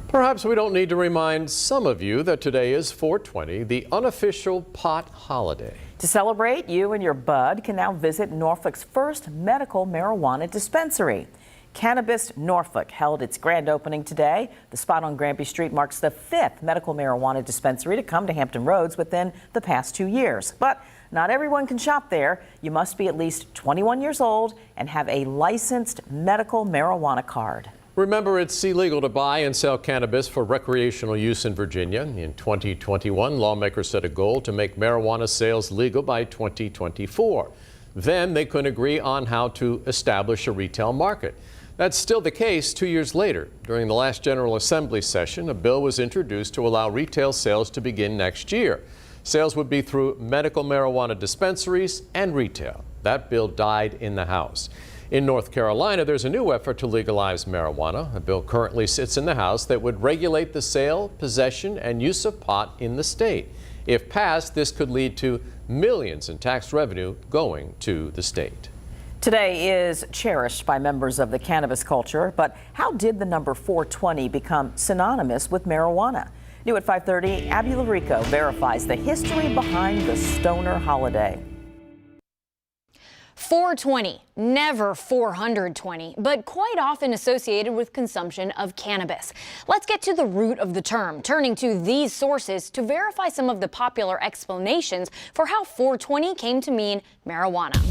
Perhaps we don't need to remind some of you that today is 420, the unofficial pot holiday. To celebrate, you and your bud can now visit Norfolk's first medical marijuana dispensary. Cannabist Norfolk held its grand opening today. The spot on Granby Street marks the 5th medical marijuana dispensary to come to Hampton Roads within the past 2 years. But not everyone can shop there. You must be at least 21 years old and have a licensed medical marijuana card. Remember, it's illegal to buy and sell cannabis for recreational use in Virginia. In 2021, lawmakers set a goal to make marijuana sales legal by 2024. Then they couldn't agree on how to establish a retail market. That's still the case 2 years later. During the last General Assembly session, a bill was introduced to allow retail sales to begin next year. Sales would be through medical marijuana dispensaries and retail. That bill died in the House. In North Carolina, there's a new effort to legalize marijuana. A bill currently sits in the House that would regulate the sale, possession, and use of pot in the state. If passed, this could lead to millions in tax revenue going to the state. Today is cherished by members of the cannabis culture, but how did the number 420 become synonymous with marijuana? New at 5:30, Abby Larico verifies the history behind the stoner holiday. 420, never 420, but quite often associated with consumption of cannabis. Let's get to the root of the term, turning to these sources to verify some of the popular explanations for how 420 came to mean marijuana.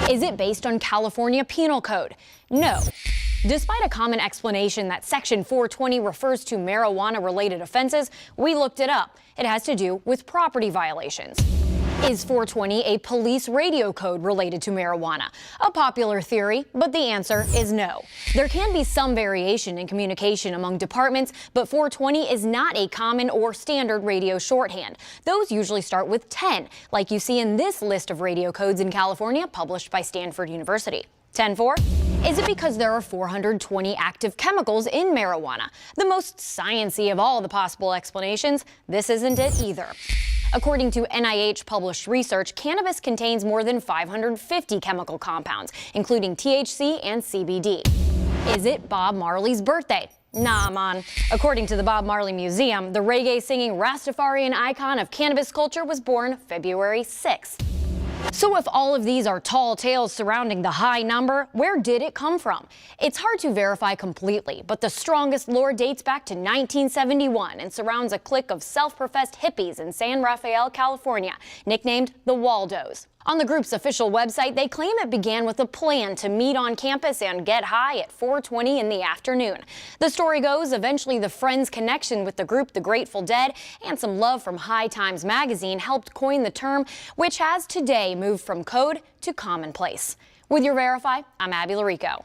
Is it based on California Penal Code? No. Despite a common explanation that Section 420 refers to marijuana-related offenses, we looked it up. It has to do with property violations. Is 420 a police radio code related to marijuana? A popular theory, but the answer is no. There can be some variation in communication among departments, but 420 is not a common or standard radio shorthand. Those usually start with 10, like you see in this list of radio codes in California published by Stanford University. 10-4? Is it because there are 420 active chemicals in marijuana? The most sciencey of all the possible explanations, this isn't it either. According to NIH-published research, cannabis contains more than 550 chemical compounds, including THC and CBD. Is it Bob Marley's birthday? Nah, man. According to the Bob Marley Museum, the reggae-singing Rastafarian icon of cannabis culture was born February 6th. So if all of these are tall tales surrounding the high number, where did it come from? It's hard to verify completely, but the strongest lore dates back to 1971 and surrounds a clique of self-professed hippies in San Rafael, California, nicknamed the Waldos. On the group's official website, they claim it began with a plan to meet on campus and get high at 4:20 in the afternoon. The story goes, eventually the friends' connection with the group The Grateful Dead and some love from High Times magazine helped coin the term, which has today moved from code to commonplace. With your Verify, I'm Abby Larico.